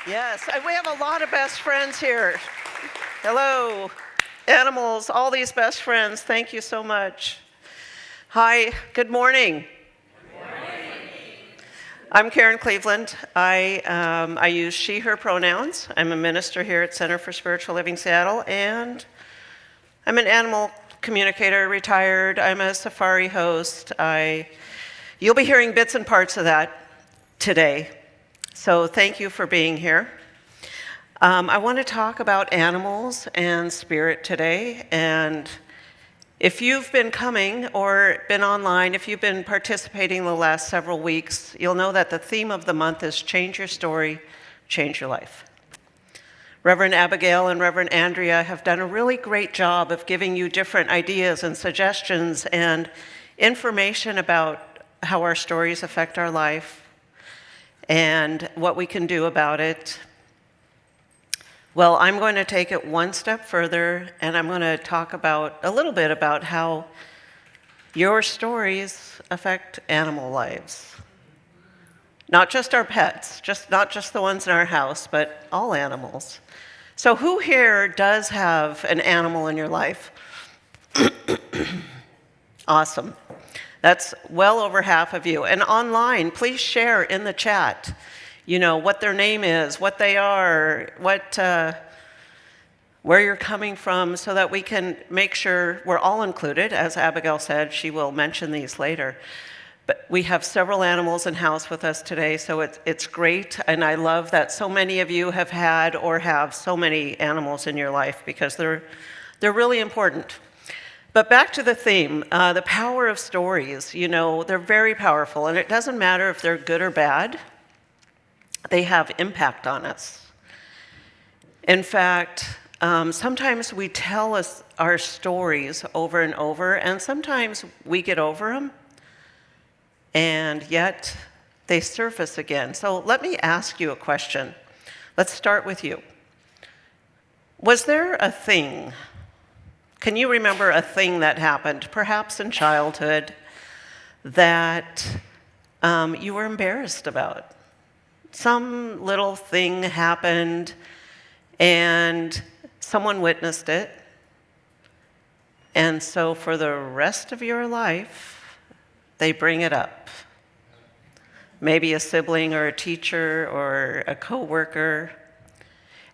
Yes, and we have a lot of best friends here. Hello, animals, all these best friends. Thank you so much. Hi, good morning. Good morning. I'm Karen Cleveland. I use she, her pronouns. I'm a minister here at Center for Spiritual Living Seattle, and I'm an animal communicator, retired. I'm a safari host. You'll be hearing bits and parts of that today. So thank you for being here. I want to talk about animals and spirit today. And if you've been coming or been online, if you've been participating the last several weeks, you'll know that the theme of the month is Change Your Story, Change Your Life. Reverend Abigail and Reverend Andrea have done a really great job of giving you different ideas and suggestions and information about how our stories affect our life and what we can do about it. Well, I'm going to take it one step further, and I'm going to talk a little bit about how your stories affect animal lives. Not just our pets, not just the ones in our house, but all animals. So who here does have an animal in your life? Awesome. That's well over half of you. And online, please share in the chat, what their name is, what they are, where you're coming from, so that we can make sure we're all included. As Abigail said, she will mention these later. But we have several animals in house with us today, so it's great. And I love that so many of you have had or have so many animals in your life, because they're really important. But back to the theme, the power of stories. They're very powerful, and it doesn't matter if they're good or bad. They have impact on us. In fact, sometimes we tell our stories over and over, and sometimes we get over them, and yet they surface again. So let me ask you a question. Let's start with you. Was there a thing? Can you remember a thing that happened, perhaps in childhood, that you were embarrassed about? Some little thing happened, and someone witnessed it, and so for the rest of your life, they bring it up. Maybe a sibling or a teacher or a coworker.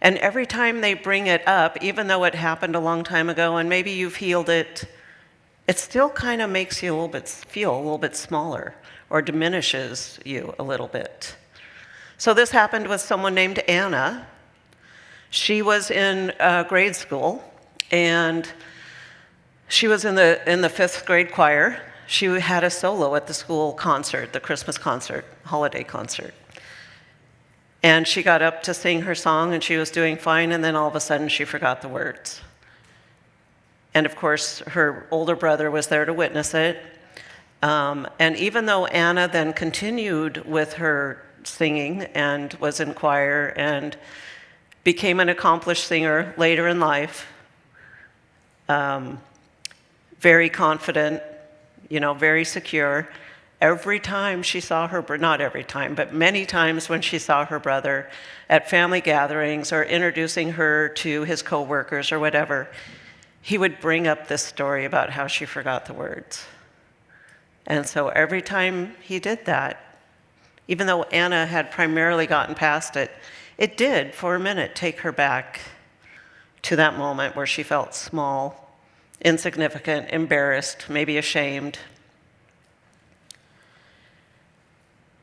And every time they bring it up, even though it happened a long time ago and maybe you've healed it, it still kind of makes you feel a little bit smaller, or diminishes you a little bit. So this happened with someone named Anna. She was in grade school, and she was in the fifth grade choir. She had a solo at the school concert, the Christmas concert, holiday concert. And she got up to sing her song, and she was doing fine, and then all of a sudden she forgot the words. And of course, her older brother was there to witness it. And even though Anna then continued with her singing and was in choir and became an accomplished singer later in life, very confident, very secure, every time she saw not every time, but many times when she saw her brother at family gatherings or introducing her to his coworkers or whatever, he would bring up this story about how she forgot the words. And so every time he did that, even though Anna had primarily gotten past it, it did, for a minute, take her back to that moment where she felt small, insignificant, embarrassed, maybe ashamed.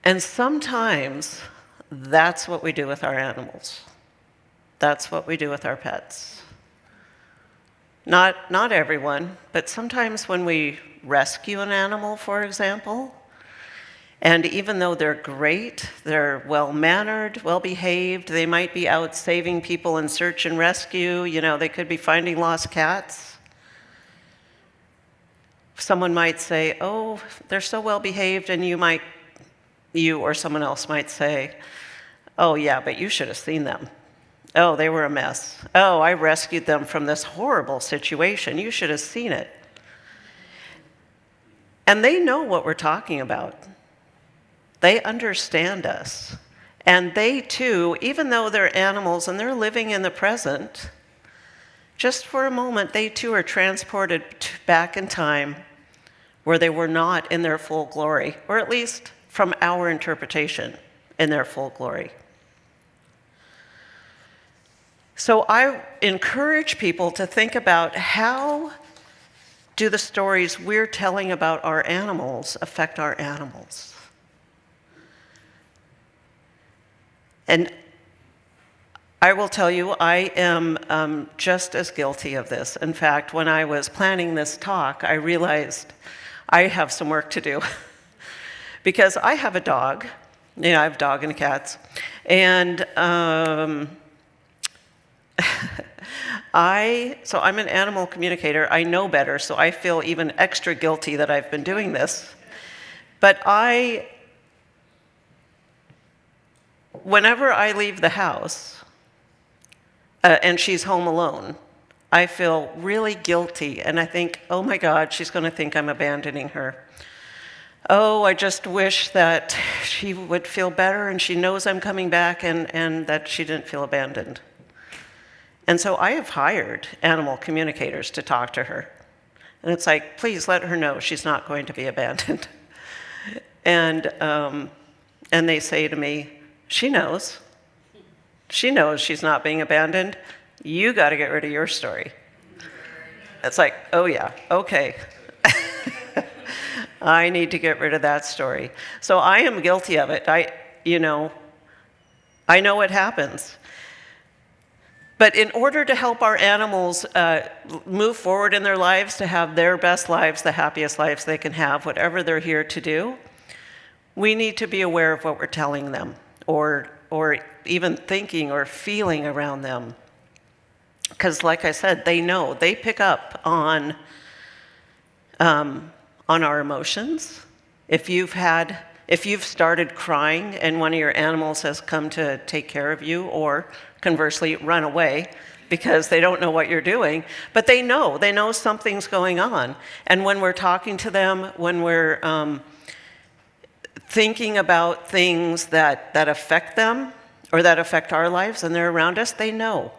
And sometimes that's what we do with our animals. That's what we do with our pets. Not everyone, but sometimes when we rescue an animal, for example, and even though they're great, they're well-mannered, well-behaved, they might be out saving people in search and rescue, they could be finding lost cats. Someone might say, oh, they're so well-behaved, and you or someone else might say, oh yeah, but you should have seen them. Oh, they were a mess. Oh, I rescued them from this horrible situation. You should have seen it. And they know what we're talking about. They understand us. And they too, even though they're animals and they're living in the present, just for a moment, they too are transported back in time where they were not in their full glory, or at least from our interpretation, in their full glory. So I encourage people to think about, how do the stories we're telling about our animals affect our animals? And I will tell you, I am just as guilty of this. In fact, when I was planning this talk, I realized I have some work to do. Because I have a dog. I have a dog and cats. And so I'm an animal communicator. I know better, so I feel even extra guilty that I've been doing this. But whenever I leave the house, and she's home alone, I feel really guilty, and I think, oh my God, she's going to think I'm abandoning her. Oh, I just wish that she would feel better and she knows I'm coming back and that she didn't feel abandoned. And so I have hired animal communicators to talk to her. And it's like, please let her know she's not going to be abandoned. And they say to me, she knows. She knows she's not being abandoned. You got to get rid of your story. It's like, oh yeah, okay. I need to get rid of that story. So I am guilty of it. I know what happens. But in order to help our animals move forward in their lives, to have their best lives, the happiest lives they can have, whatever they're here to do, we need to be aware of what we're telling them, or even thinking or feeling around them. Because like I said, they know, they pick up on our emotions. If you've started crying and one of your animals has come to take care of you, or conversely run away because they don't know what you're doing, but they know something's going on. And when we're talking to them, when we're thinking about things that affect them or that affect our lives and they're around us, they know.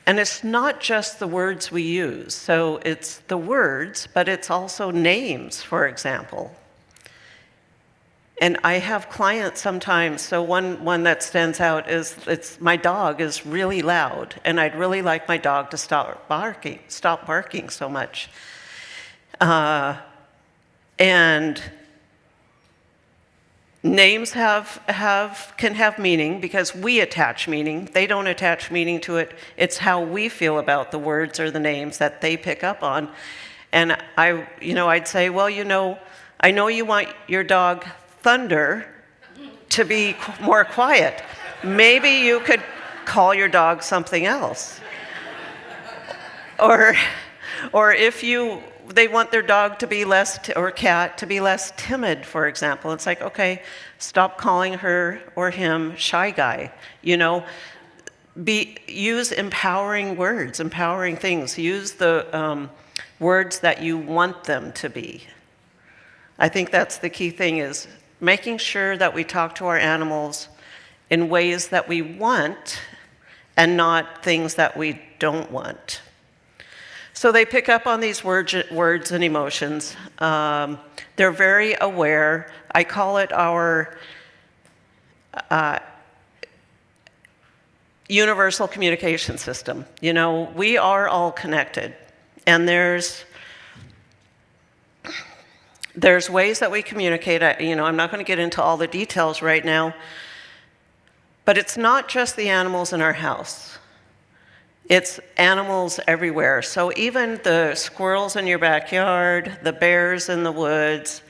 And it's not just the words we use. So it's the words, but it's also names, for example. And I have clients sometimes, so one that stands out is, my dog is really loud, and I'd really like my dog to stop barking so much. And names can have meaning because we attach meaning. They don't attach meaning to it. It's how we feel about the words or the names that they pick up on. And I'd say, well, I know you want your dog Thunder to be more quiet. Maybe you could call your dog something else. Or if they want their dog to be less, or cat to be less timid, for example. It's like, okay, stop calling her or him shy guy. Use empowering words, empowering things. Use the words that you want them to be. I think that's the key thing, is making sure that we talk to our animals in ways that we want and not things that we don't want. So they pick up on these words and emotions. They're very aware. I call it our universal communication system. We are all connected. And there's ways that we communicate. I'm not going to get into all the details right now. But it's not just the animals in our house. It's animals everywhere. So even the squirrels in your backyard, the bears in the woods,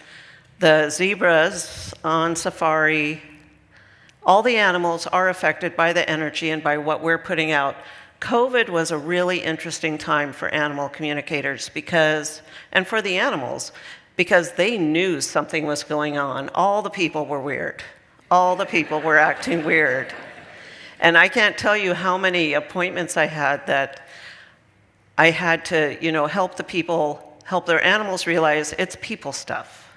the zebras on safari, all the animals are affected by the energy and by what we're putting out. COVID was a really interesting time for animal communicators and for the animals, because they knew something was going on. All the people were weird. All the people were acting weird. And I can't tell you how many appointments I had that I had to, help the people, help their animals realize it's people stuff.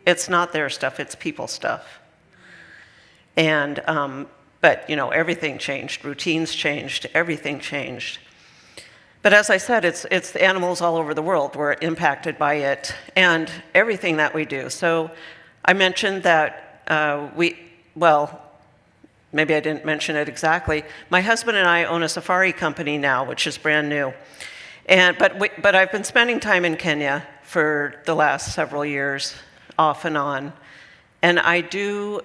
It's not their stuff, it's people stuff. And, but, everything changed. Routines changed. Everything changed. But as I said, it's the animals all over the world were impacted by it and everything that we do. So I mentioned that maybe I didn't mention it exactly. My husband and I own a safari company now, which is brand new. But I've been spending time in Kenya for the last several years, off and on. And I do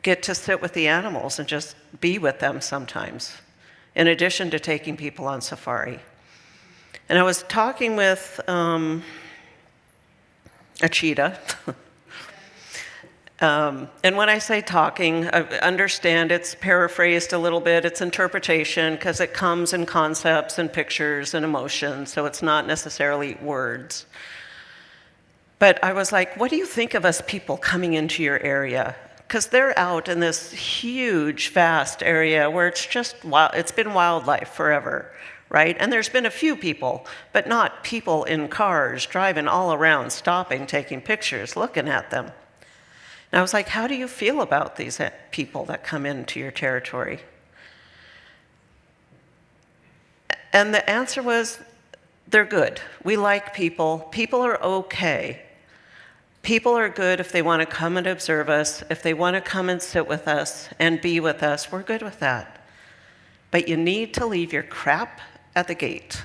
get to sit with the animals and just be with them sometimes, in addition to taking people on safari. And I was talking with a cheetah. And when I say talking, I understand it's paraphrased a little bit. It's interpretation, because it comes in concepts and pictures and emotions, so it's not necessarily words. But I was like, what do you think of us people coming into your area? Because they're out in this huge, vast area where it's just wild. It's been wildlife forever, right? And there's been a few people, but not people in cars driving all around, stopping, taking pictures, looking at them. And I was like, how do you feel about these people that come into your territory? And the answer was, they're good. We like people. People are okay. People are good if they want to come and observe us, if they want to come and sit with us and be with us, we're good with that. But you need to leave your crap at the gate.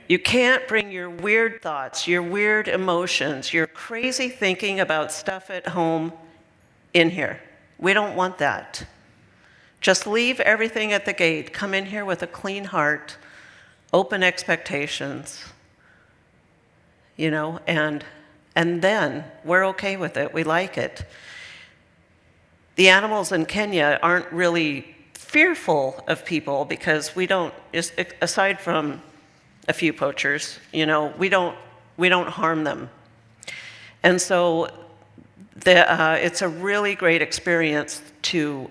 You can't bring your weird thoughts, your weird emotions, your crazy thinking about stuff at home in here. We don't want that. Just leave everything at the gate. Come in here with a clean heart, open expectations, and then we're okay with it. We like it. The animals in Kenya aren't really fearful of people because we don't, aside from a few poachers, we don't harm them. And so it's a really great experience to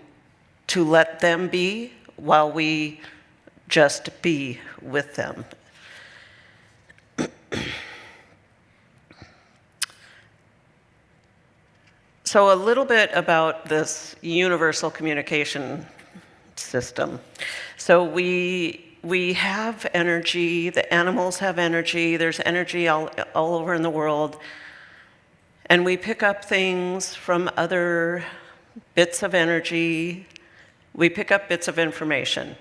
let them be while we just be with them. So a little bit about this universal communication system. So we have energy, the animals have energy, there's energy all over in the world, and we pick up things from other bits of energy, we pick up bits of information.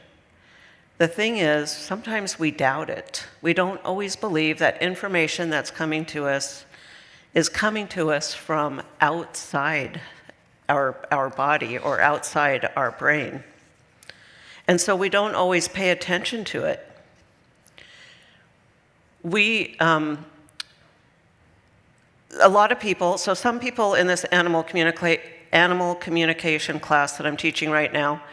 The thing is, sometimes we doubt it. We don't always believe that information that's coming to us is coming to us from outside our body or outside our brain. And so we don't always pay attention to it. A lot of people, so some people in this animal communication class that I'm teaching right now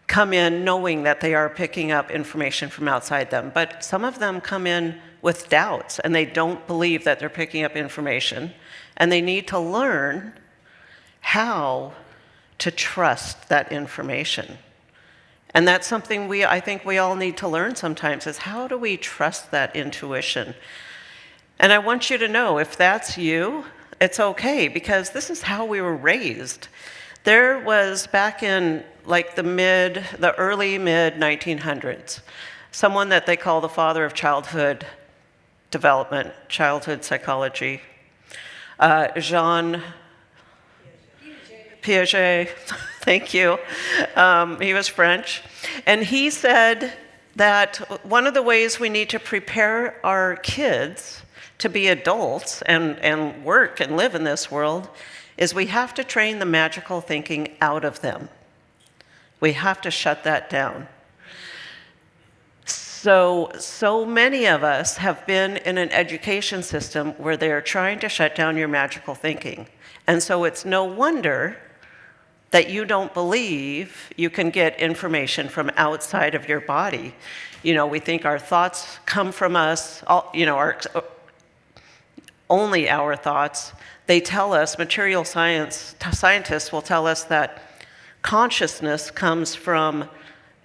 come in knowing that they are picking up information from outside them. But some of them come in with doubts, and they don't believe that they're picking up information, and they need to learn how to trust that information. And that's something I think we all need to learn sometimes, is how do we trust that intuition? And I want you to know, if that's you, it's okay, because this is how we were raised. There was, back in like the early mid-1900s, someone that they call the father of childhood development, childhood psychology, Jean Piaget, thank you. He was French. And he said that one of the ways we need to prepare our kids to be adults and work and live in this world is we have to train the magical thinking out of them. We have to shut that down. So many of us have been in an education system where they're trying to shut down your magical thinking. And so it's no wonder that you don't believe you can get information from outside of your body. We think our thoughts come from us, only our thoughts. They tell us, material scientists will tell us that consciousness comes from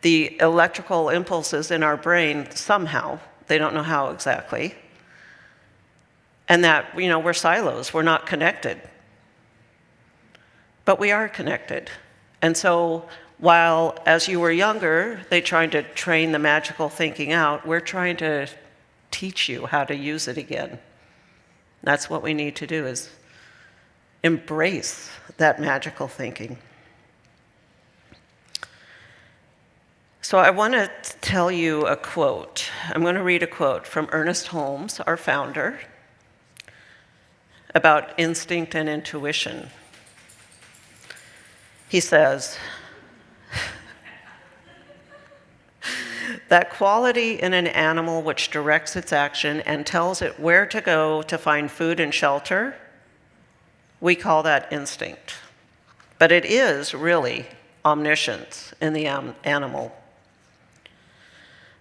the electrical impulses in our brain somehow. They don't know how exactly. And that, we're silos, we're not connected. But we are connected. And so while as you were younger, they tried to train the magical thinking out, we're trying to teach you how to use it again. That's what we need to do, is embrace that magical thinking. So I want to tell you a quote. I'm going to read a quote from Ernest Holmes, our founder, about instinct and intuition. He says, that quality in an animal which directs its action and tells it where to go to find food and shelter, we call that instinct. But it is really omniscience in the animal.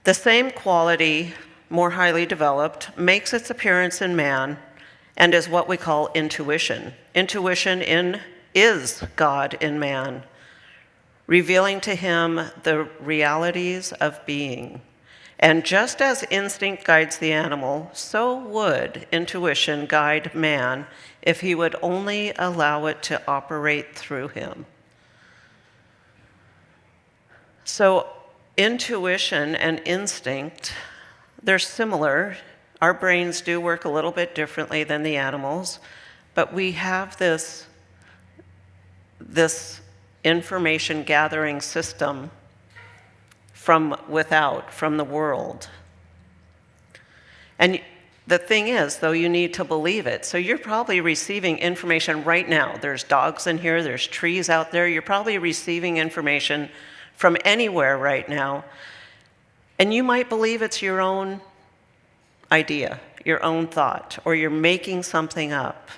The same quality, more highly developed, makes its appearance in man and is what we call intuition. Intuition is God in man, revealing to him the realities of being. And just as instinct guides the animal, so would intuition guide man if he would only allow it to operate through him. So intuition and instinct, they're similar. Our brains do work a little bit differently than the animals, but we have this information gathering system from without, from the world. And the thing is, though, you need to believe it. So you're probably receiving information right now. There's dogs in here, there's trees out there. You're probably receiving information from anywhere right now. And you might believe it's your own idea, your own thought, or you're making something up.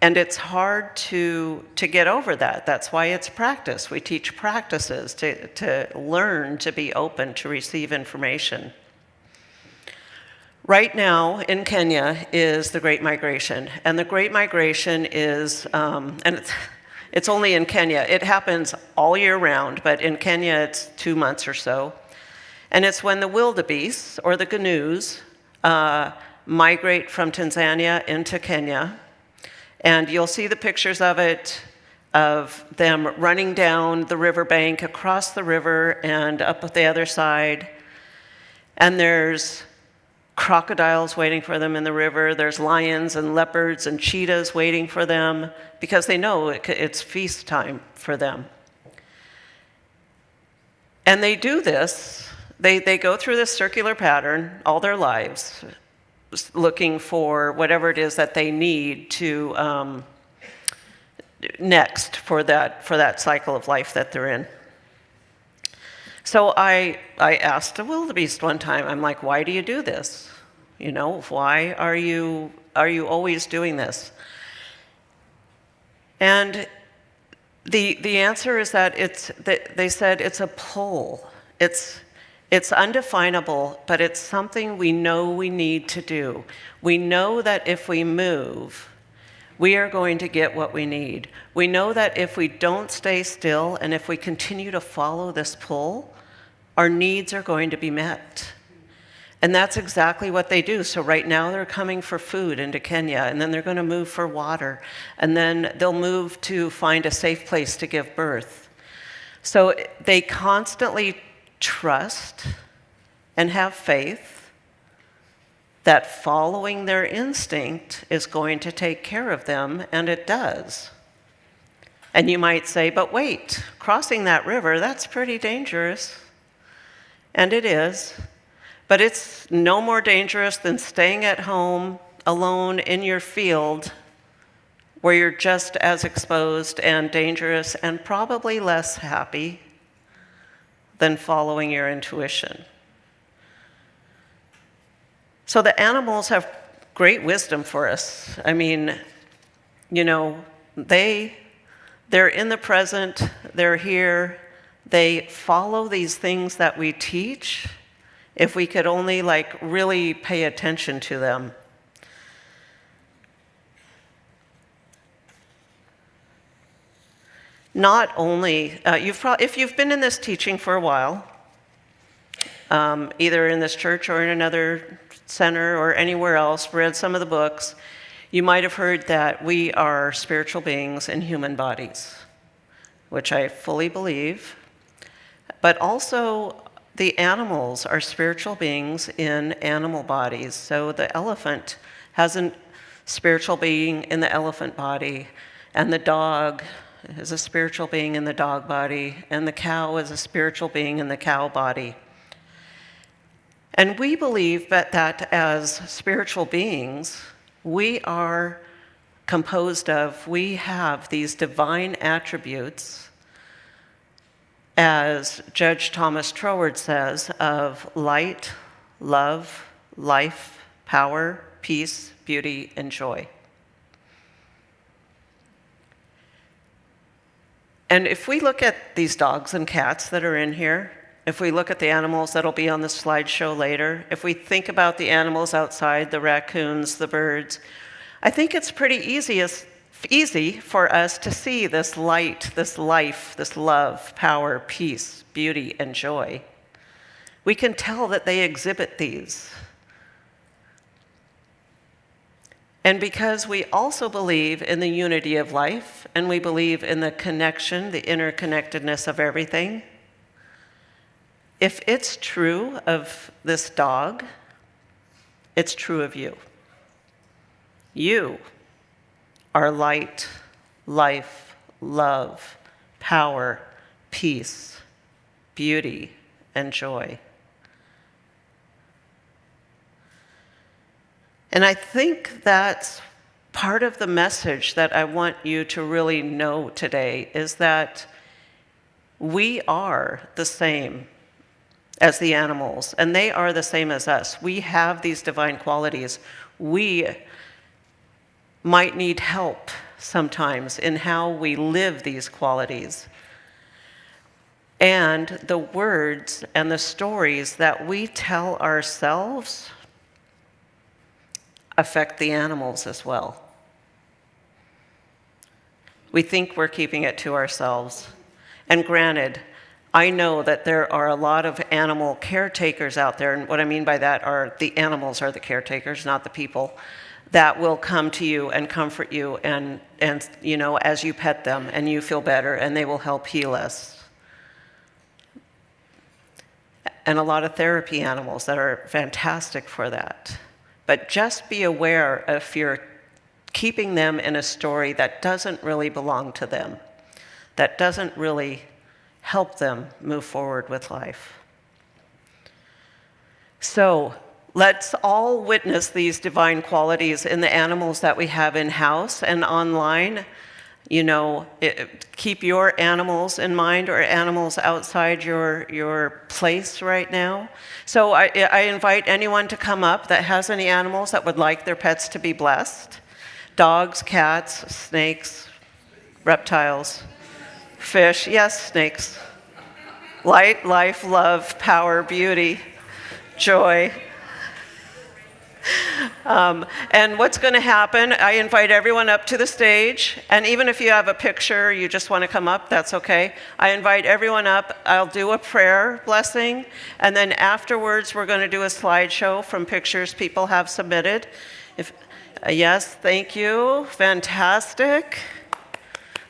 And it's hard to get over that. That's why it's practice. We teach practices to learn to be open to receive information. Right now in Kenya is the Great Migration. And the Great Migration is, and it's only in Kenya. It happens all year round, but in Kenya it's 2 months or so. And it's when the wildebeests, or the gnu's, migrate from Tanzania into Kenya. And you'll see the pictures of it, of them running down the riverbank, across the river, and up the other side. And there's crocodiles waiting for them in the river. There's lions and leopards and cheetahs waiting for them, because they know it's feast time for them. And they do this. They go through this circular pattern all their lives, looking for whatever it is that they need to next for that cycle of life that they're in. So I asked a wildebeest one time, I'm like, why do you do this? You know, why are you always doing this? And the answer is that they said it's a pull. It's undefinable, but it's something we know we need to do. We know that if we move, we are going to get what we need. We know that if we don't stay still and if we continue to follow this pull, our needs are going to be met. And that's exactly what they do. So right now they're coming for food into Kenya, and then they're going to move for water, and then they'll move to find a safe place to give birth. So they constantly trust and have faith that following their instinct is going to take care of them, and it does. And you might say, but wait, crossing that river, that's pretty dangerous. And it is, but it's no more dangerous than staying at home alone in your field where you're just as exposed and dangerous and probably less happy than following your intuition. So the animals have great wisdom for us. I mean, you know, they're in the present, they're here, they follow these things that we teach if we could only really pay attention to them. Not only, if you've been in this teaching for a while, either in this church or in another center or anywhere else, read some of the books, You might have heard that we are spiritual beings in human bodies, which I fully believe, but also the animals are spiritual beings in animal bodies. So the elephant has a spiritual being in the elephant body, and the dog is a spiritual being in the dog body, and the cow is a spiritual being in the cow body. And we believe that as spiritual beings, we are composed of, we have these divine attributes, as Judge Thomas Troward says, of light, love, life, power, peace, beauty, and joy. And if we look at these dogs and cats that are in here, if we look at the animals that'll be on the slideshow later, if we think about the animals outside, the raccoons, the birds, I think it's pretty easy for us to see this light, this life, this love, power, peace, beauty, and joy. We can tell that they exhibit these. And because we also believe in the unity of life, and we believe in the connection, the interconnectedness of everything, if it's true of this dog, it's true of you. You are light, life, love, power, peace, beauty, and joy. And I think that's part of the message that I want you to really know today, is that we are the same as the animals, and they are the same as us. We have these divine qualities. We might need help sometimes in how we live these qualities. And the words and the stories that we tell ourselves affect the animals as well. We think we're keeping it to ourselves. And granted, I know that there are a lot of animal caretakers out there, and what I mean by that are the animals are the caretakers, not the people, that will come to you and comfort you and you know, as you pet them and you feel better, and they will help heal us. And a lot of therapy animals that are fantastic for that. But just be aware if you're keeping them in a story that doesn't really belong to them, that doesn't really help them move forward with life. So let's all witness these divine qualities in the animals that we have in-house and online. You know, keep your animals in mind, or animals outside your place right now. So I invite anyone to come up that has any animals that would like their pets to be blessed. Dogs, cats, snakes, reptiles, fish, yes, snakes. Light, life, love, power, beauty, joy. And what's going to happen, I invite everyone up to the stage, and even if you have a picture, you just want to come up, that's okay. I invite everyone up. I'll do a prayer blessing, and then afterwards we're going to do a slideshow from pictures people have submitted. Yes, thank you, fantastic.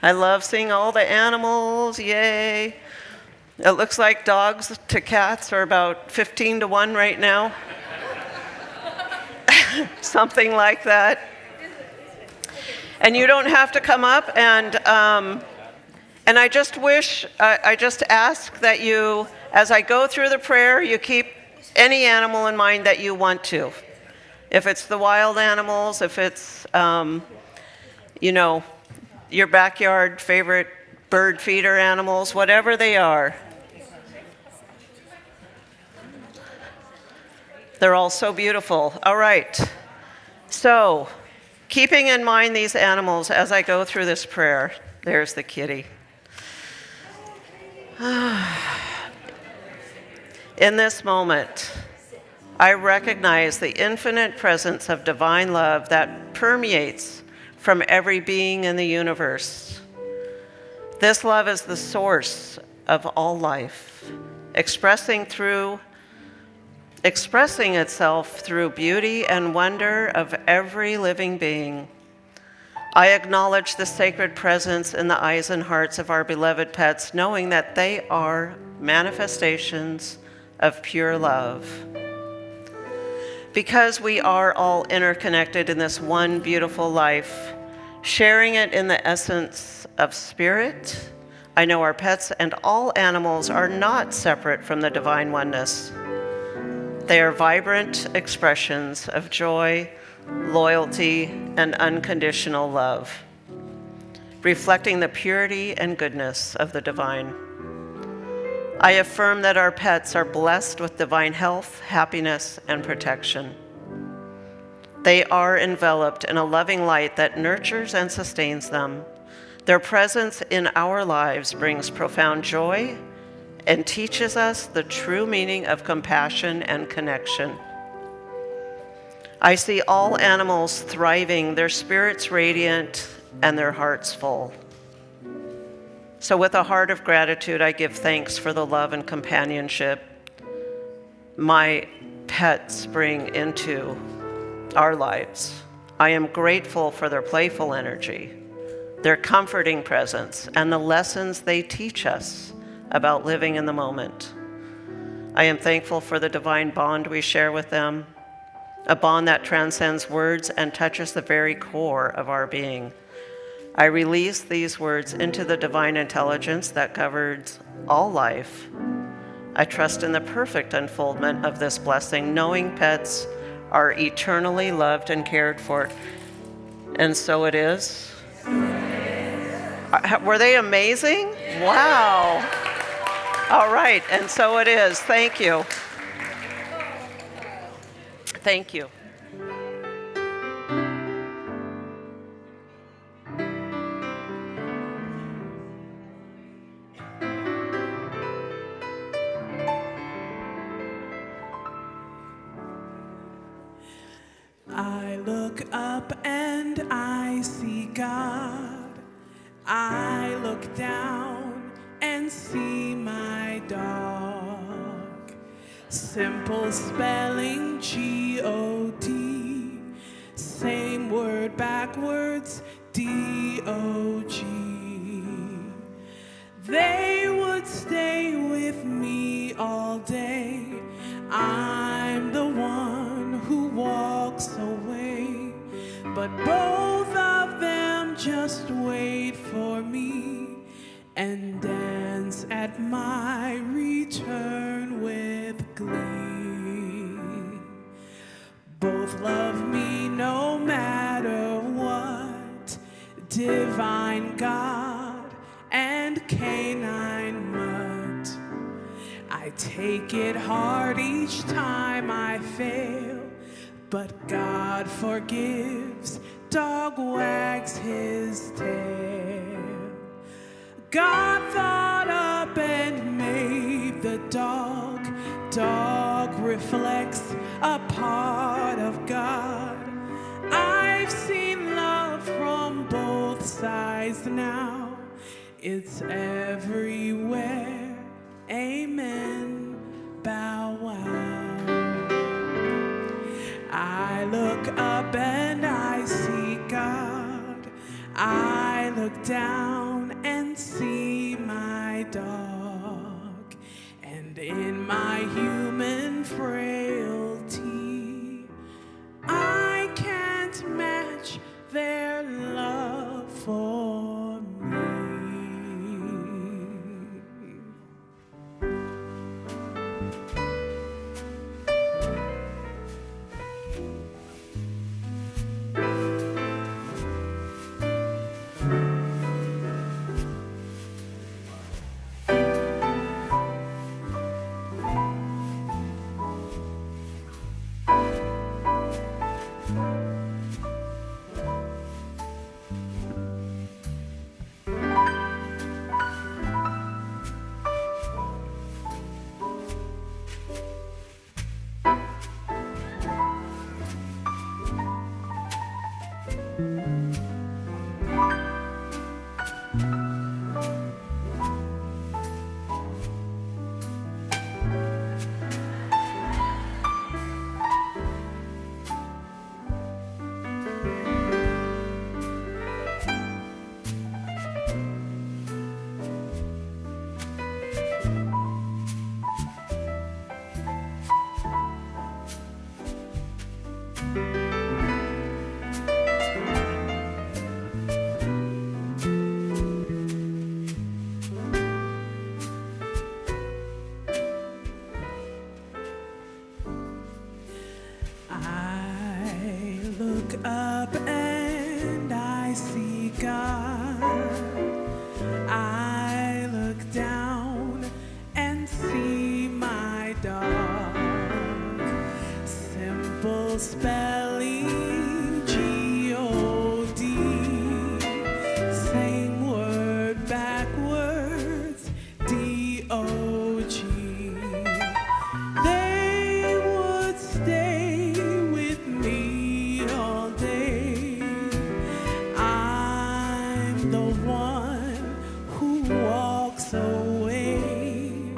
I love seeing all the animals, yay. It looks like dogs to cats are about 15 to 1 right now. Something like that. And you don't have to come up, and I just ask that you, as I go through the prayer, you keep any animal in mind that you want to. If it's the wild animals, if it's, you know, your backyard favorite bird feeder animals, whatever they are. They're all so beautiful. All right. So, keeping in mind these animals as I go through this prayer, there's the kitty. In this moment, I recognize the infinite presence of divine love that permeates from every being in the universe. This love is the source of all life, expressing through expressing itself through beauty and wonder of every living being. I acknowledge the sacred presence in the eyes and hearts of our beloved pets, knowing that they are manifestations of pure love. Because we are all interconnected in this one beautiful life, sharing it in the essence of spirit, I know our pets and all animals are not separate from the divine oneness. They are vibrant expressions of joy, loyalty, and unconditional love, reflecting the purity and goodness of the divine. I affirm that our pets are blessed with divine health, happiness, and protection. They are enveloped in a loving light that nurtures and sustains them. Their presence in our lives brings profound joy and teaches us the true meaning of compassion and connection. I see all animals thriving, their spirits radiant, and their hearts full. So with a heart of gratitude, I give thanks for the love and companionship my pets bring into our lives. I am grateful for their playful energy, their comforting presence, and the lessons they teach us about living in the moment. I am thankful for the divine bond we share with them, a bond that transcends words and touches the very core of our being. I release these words into the divine intelligence that governs all life. I trust in the perfect unfoldment of this blessing, knowing pets are eternally loved and cared for. And so it is. Were they amazing? Wow. All right, and so it is. Thank you. Thank you. I look up and I see God. I look down and see my dog. Simple spelling, G-O-D. Same word backwards, D-O-G. They would stay with me all day. I'm the one who walks away, but both of them just wait for me and dance at my return with glee. Both love me no matter what, divine God and canine mutt. I take it hard each time I fail, but God forgives, dog wags his tail. God thought up and made the dog. Dog reflects a part of God. I've seen love from both sides now. It's everywhere. Amen. Bow wow. I look up and I see God. I look down and see my dog. And in my human frailty, I can't match their love for me. I'm the one who walks away,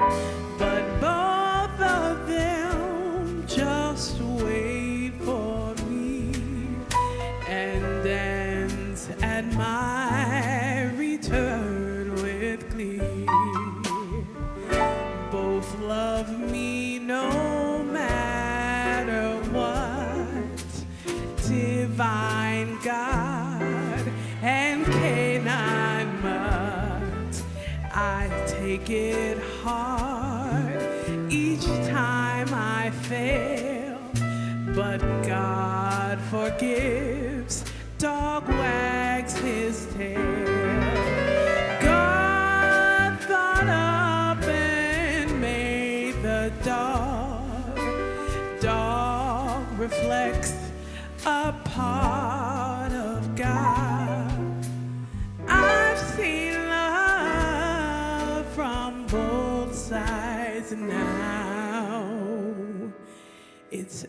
but both of them just wait for me and dance at my return with glee. Both love me no matter what. Divine God and canine mutt, I take it hard each time I fail, but God forgives, dog wags his tail. God thought up and made the dog. Dog reflects a part of God. I've seen love from both sides now. It's